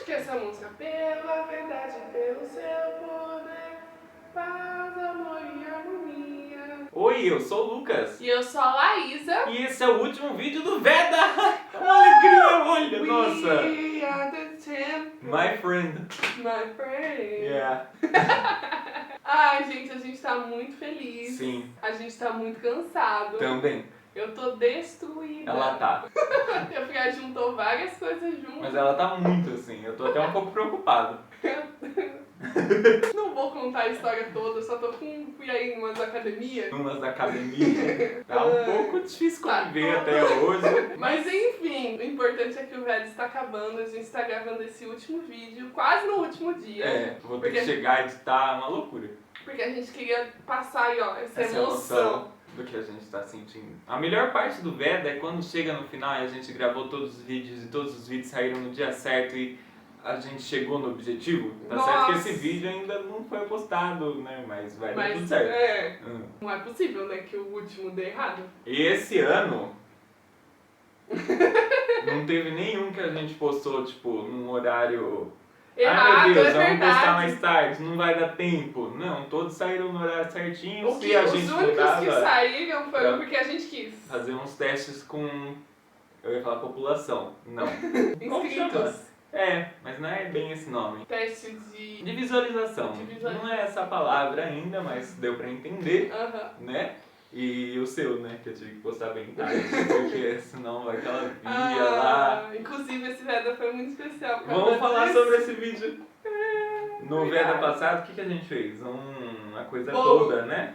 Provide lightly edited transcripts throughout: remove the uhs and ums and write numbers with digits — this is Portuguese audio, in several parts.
que é essa música? Pela verdade, pelo seu poder, paz, amor e harmonia. Oi, eu sou o Lucas. E eu sou a Laísa. E esse é o último vídeo do Veda. Alegria, olha, nossa. We are the champions. My friend. My friend. Yeah. Ai, gente, a gente tá muito feliz. Sim. A gente tá muito cansado. Também. Eu tô destruída. Ela tá. Eu fui, juntou várias coisas juntas. Mas ela tá muito assim. Eu tô até um pouco preocupado. Não vou contar a história toda, só fui aí em umas academias. Umas da academia. Tá um pouco difícil conviver Tá até hoje. Mas enfim, o importante é que o VED está acabando, a gente está gravando esse último vídeo, quase no último dia. É, vou ter que chegar e editar uma loucura. Porque a gente queria passar aí, ó, essa Essa emoção do que a gente tá sentindo. A melhor parte do Veda é quando chega no final e a gente gravou todos os vídeos e todos os vídeos saíram no dia certo e a gente chegou no objetivo. Tá certo que esse vídeo ainda não foi postado, né? Mas vai dar tudo certo. É, não é possível, né, que o último dê errado. E esse ano não teve nenhum que a gente postou, tipo, num horário... Errado, ai meu Deus, é vamos postar verdade. mais tarde, não vai dar tempo. Não, todos saíram no horário certinho. O Se que, a os gente únicos mudava, que saíram foram pra porque a gente quis. fazer uns testes com... Eu ia falar população. Não. Como chama? Inscritos. É, mas não é bem esse nome. Teste de... De visualização. Não é essa palavra ainda, mas deu pra entender, né? E o seu, né? Que eu tive que postar bem tarde, porque senão vai aquela via lá. Inclusive esse Veda foi muito especial. Vamos falar sobre esse vídeo. No Verdade. Veda passado, o que a gente fez? Uma coisa Bolo. toda, né?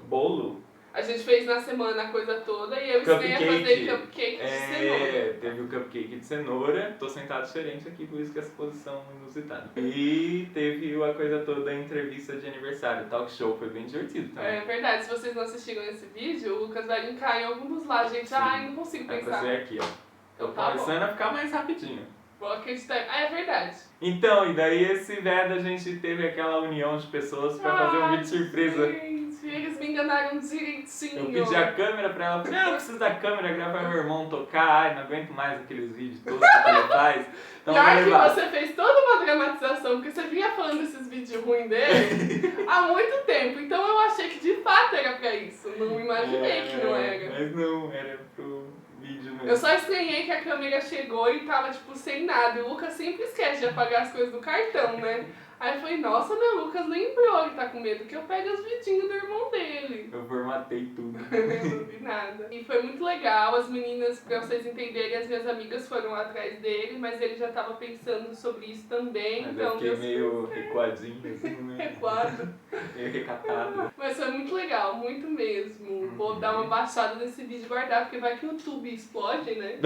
Bolo. A gente fez na semana a coisa toda e eu ensinei a fazer cupcake de cenoura. Teve o cupcake de cenoura. Tô sentado diferente aqui, por isso que essa posição inusitada. E teve a coisa toda, a entrevista de aniversário, talk show, foi bem divertido também. É verdade, se vocês não assistiram esse vídeo, o Lucas vai linkar em algum dos lá, gente. Sim. Ai, não consigo Vai pensar. fazer aqui, ó. Tô Então tá começando bom. a ficar mais rapidinho. Vou acreditar. Ah, é verdade. Então, e daí esse Veda a gente teve aquela união de pessoas pra fazer um vídeo surpresa. Gente, eles me enganaram direitinho. Eu pedi a câmera pra ela, falei, eu preciso da câmera, gravar meu irmão tocar, ai, não aguento mais aqueles vídeos todos que ele faz. Então Pior vou que levar. você fez toda uma dramatização, porque você vinha falando desses vídeos ruins dele há muito tempo. Então eu achei que de fato era pra isso. Não imaginei que não era. Mas não, era pro vídeo mesmo. Eu só estranhei que a câmera chegou e tava tipo sem nada. E o Lucas sempre esquece de apagar as coisas do cartão, né? Aí eu falei, nossa, meu, o Lucas lembrou, ele tá com medo que eu pegue os vidinhos do irmão dele. Eu formatei tudo. Eu não vi nada. E foi muito legal, as meninas, pra vocês entenderem, as minhas amigas foram atrás dele, mas ele já tava pensando sobre isso também, Mas então... eu fiquei meio recuadinho, assim, né? Recuado. Meio recatado. Mas foi muito legal, muito mesmo. Vou dar uma baixada nesse vídeo e guardar, porque vai que o YouTube explode, né?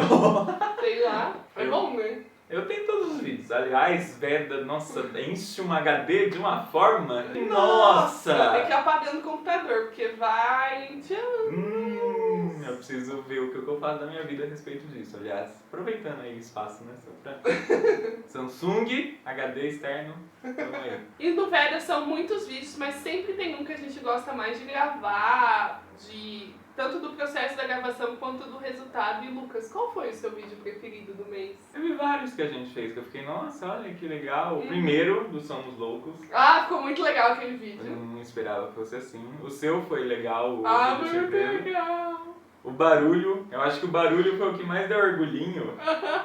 Sei lá. Foi bom, né? Eu tenho todos os vídeos. Aliás, Veda, nossa, enche um HD de uma forma. Nossa! Tem que ir apagando o computador, porque vai... Eu preciso ver o que eu faço da minha vida a respeito disso. Aliás, aproveitando aí o espaço, né? Só pra... Samsung, HD externo, vamos aí. E no Veda são muitos vídeos, mas sempre tem um que a gente gosta mais de gravar, tanto do processo da gravação quanto do resultado. E Lucas, qual foi o seu vídeo preferido do mês? Teve vários que a gente fez, que eu fiquei, nossa, olha que legal. O primeiro, do Somos Loucos. Ah, ficou muito legal aquele Eu vídeo. não esperava que fosse assim. O seu foi legal, o Ah, vídeo muito surpresa. legal. O barulho, eu acho que o barulho foi o que mais deu orgulhinho,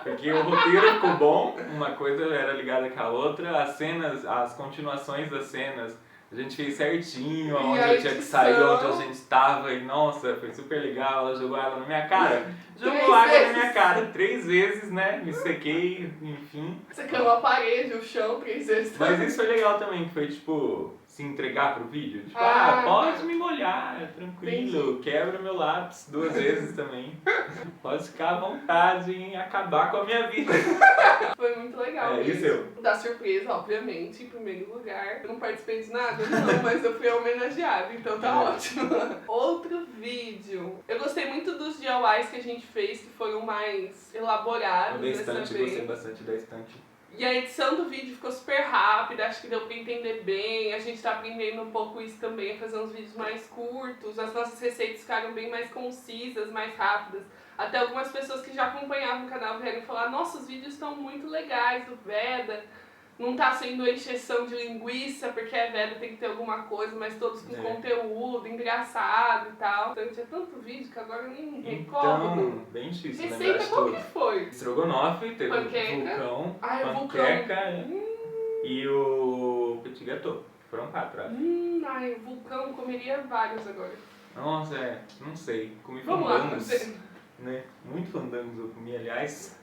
porque o roteiro ficou bom, uma coisa era ligada com a outra, as cenas, as continuações das cenas, a gente fez certinho, aonde eu tinha que sair, onde a gente tava, e nossa, foi super legal, ela jogou água na minha cara, jogou água na minha cara 3 vezes, né, me sequei, enfim. Você queimou a parede, o chão, 3 vezes. Mas isso foi legal também, que foi tipo... se entregar pro vídeo, tipo, pode me molhar, é tranquilo, quebra meu lápis 2 vezes também, pode ficar à vontade em acabar com a minha vida. Foi muito legal E o mesmo. seu? Da surpresa, obviamente, em primeiro lugar. Eu não participei de nada, não, mas eu fui homenageada, então tá ótimo. Outro vídeo. Eu gostei muito dos DIYs que a gente fez, que foram mais elaborados Da dessa estante, vez. gostei bastante da estante. E a edição do vídeo ficou super rápida, acho que deu pra entender bem. A gente tá aprendendo um pouco isso também, a fazer uns vídeos mais curtos. As nossas receitas ficaram bem mais concisas, mais rápidas. Até algumas pessoas que já acompanhavam o canal vieram falar: nossa, os vídeos estão muito legais do Veda. Não tá sendo encheção de linguiça, porque a Veda tem que ter alguma coisa, mas todos com conteúdo, engraçado e tal. Então tinha tanto vídeo que agora eu nem recordo. Então, bem difícil lembrar Receita de qual tudo. que foi? Estrogonofe, teve Panqueca. vulcão, Ai, o panqueca e o petit gâteau. Foram 4, acho. Ai, o vulcão, comeria vários agora. Nossa, não sei. Comi Vamos lá, fandangos, você. né? Muito fandangos eu comi, aliás.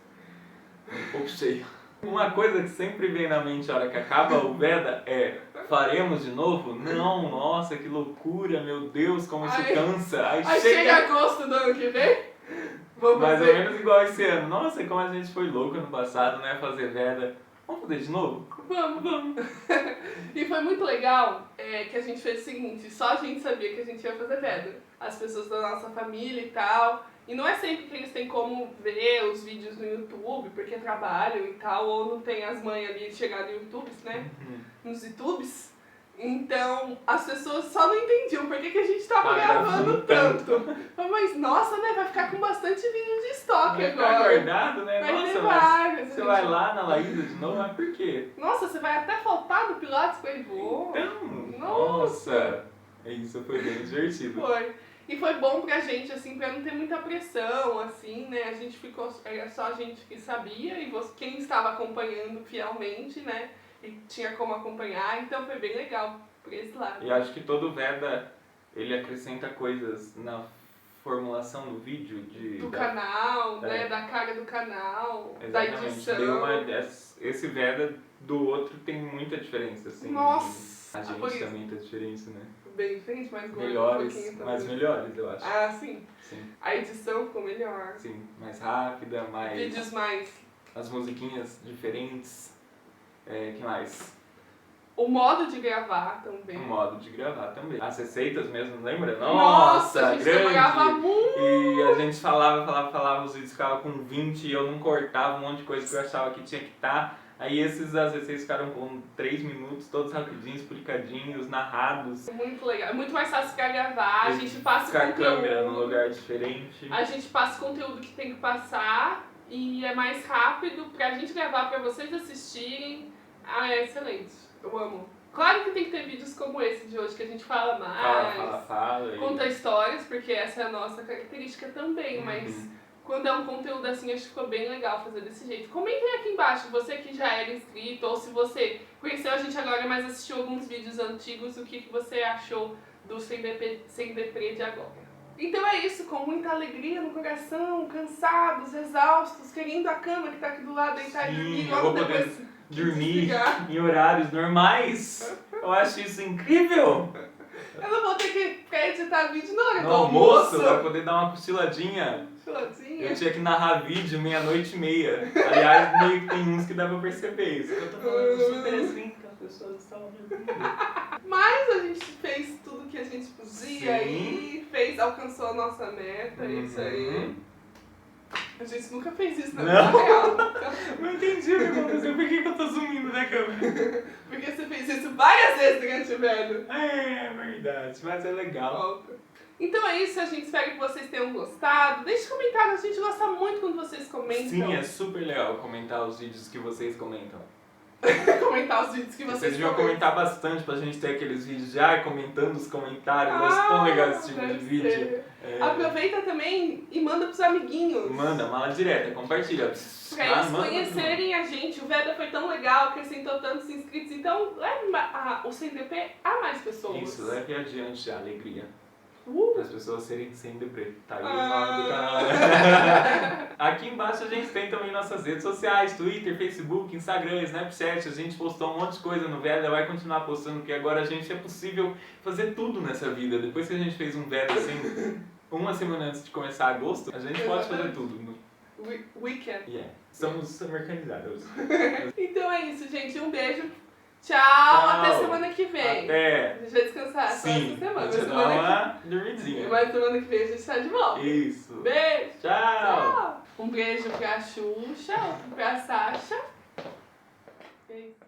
Um pouco cheio. Uma coisa que sempre vem na mente na hora que acaba o Veda é: faremos de novo? Não, nossa, que loucura, meu Deus, como isso cansa. Aí chega agosto do ano que vem, vamos mais fazer. ou menos igual esse ano. Nossa, como a gente foi louco ano passado, né? Fazer Veda. Vamos fazer de novo? Vamos. E foi muito legal que a gente fez o seguinte: só a gente sabia que a gente ia fazer Veda. As pessoas da nossa família e tal. E não é sempre que eles têm como ver os vídeos no YouTube, porque trabalham e tal, ou não tem as mães ali de chegar no YouTube, né? Nos YouTubes. Então, as pessoas só não entendiam por que a gente tava gravando tanto. Mas, nossa, né? Vai ficar com bastante vídeo de estoque vai agora. Vai ficar guardado, né? Vai nossa, ter mas vários. você vai lá na Laísa de novo, mas por quê? Nossa, você vai até faltar do Pilates com ele. Então, nossa. Isso foi bem divertido. Foi. E foi bom pra gente, assim, pra não ter muita pressão, assim, né? A gente ficou, era só a gente que sabia e quem estava acompanhando fielmente, né? E tinha como acompanhar, então foi bem legal por esse lado. E acho que todo Veda, ele acrescenta coisas na formulação do vídeo. Do canal, né? Da cara do canal, exatamente. da edição. Esse Veda do outro tem muita diferença, assim. Nossa! A gente também tá diferente, né? Bem diferente, mais gordo melhores, um pouquinho mais melhores, eu acho. Ah, sim. Sim. A edição ficou melhor. Sim, mais rápida, mais... Vídeos mais... As musiquinhas diferentes. Que mais? O modo de gravar também. O modo de gravar também. As receitas mesmo, lembra? Nossa, a gente grande! demorava muito! E a gente falava, os vídeos ficavam com 20 e eu não cortava um monte de coisa que eu achava que tinha que estar. Aí as receitas ficaram com 3 minutos, todos rapidinhos, explicadinhos, narrados. Muito legal. É muito mais fácil pra gravar, a gente passa ficar conteúdo. a câmera num lugar diferente. A gente passa o conteúdo que tem que passar e é mais rápido pra gente gravar, pra vocês assistirem. Ah, é excelente. Eu amo. Claro que tem que ter vídeos como esse de hoje, que a gente fala mais. Fala. Conta histórias, porque essa é a nossa característica também, mas... Quando é um conteúdo assim, acho que ficou bem legal fazer desse jeito. Comentem aqui embaixo, você que já era inscrito, ou se você conheceu a gente agora, mas assistiu alguns vídeos antigos, o que você achou do Sem Deprê de agora. Então é isso, com muita alegria no coração, cansados, exaustos, querendo a cama que tá aqui do lado, deitar e dormir. Eu vou poder dormir em horários normais. Eu acho isso incrível. Eu não vou ter que editar vídeo na hora do almoço. Vai poder dar uma cochiladinha. Eu tinha que narrar vídeo 00:30. Aliás, meio que tem uns que dá pra perceber isso. Eu tô falando super assim, que as pessoas estavam dormindo. Mas a gente fez tudo que a gente podia e alcançou a nossa meta, isso aí. A gente nunca fez isso na vida real. Não entendi o que aconteceu. Por que eu tô sumindo da câmera? Porque você fez isso várias vezes durante o velho. É verdade, mas é legal. Então é isso, a gente espera que vocês tenham gostado. Deixe comentários, a gente gosta muito quando vocês comentam. Sim, é super legal comentar os vídeos que vocês comentam. Comentar os vídeos que vocês deviam comentar bastante pra gente ter aqueles vídeos de comentando os comentários. É tão legal esse tipo de vídeo. Aproveita também e manda pros amiguinhos. Manda direta, compartilha. Pra eles conhecerem a gente. O Veda foi tão legal, acrescentou tantos inscritos. Então leve o CNDP a mais pessoas. Isso, leve adiante a alegria. Para as pessoas serem sem deprê. Tá aí o nome do canal. Aqui embaixo a gente tem também nossas redes sociais, Twitter, Facebook, Instagram, Snapchat. A gente postou um monte de coisa no Veda, vai continuar postando, porque agora a gente é possível fazer tudo nessa vida. Depois que a gente fez um Veda assim, uma semana antes de começar agosto, a gente pode fazer tudo. Weekend. Yeah. Somos americanizados. Então é isso, gente. Um beijo. Tchau, até semana que vem. Até. A gente vai descansar só essa semana. Sim, dar uma dormidinha. Mas semana que vem a gente tá de volta. Isso. Beijo. Tchau. Um beijo pra Xuxa, pra Sasha. Beijo.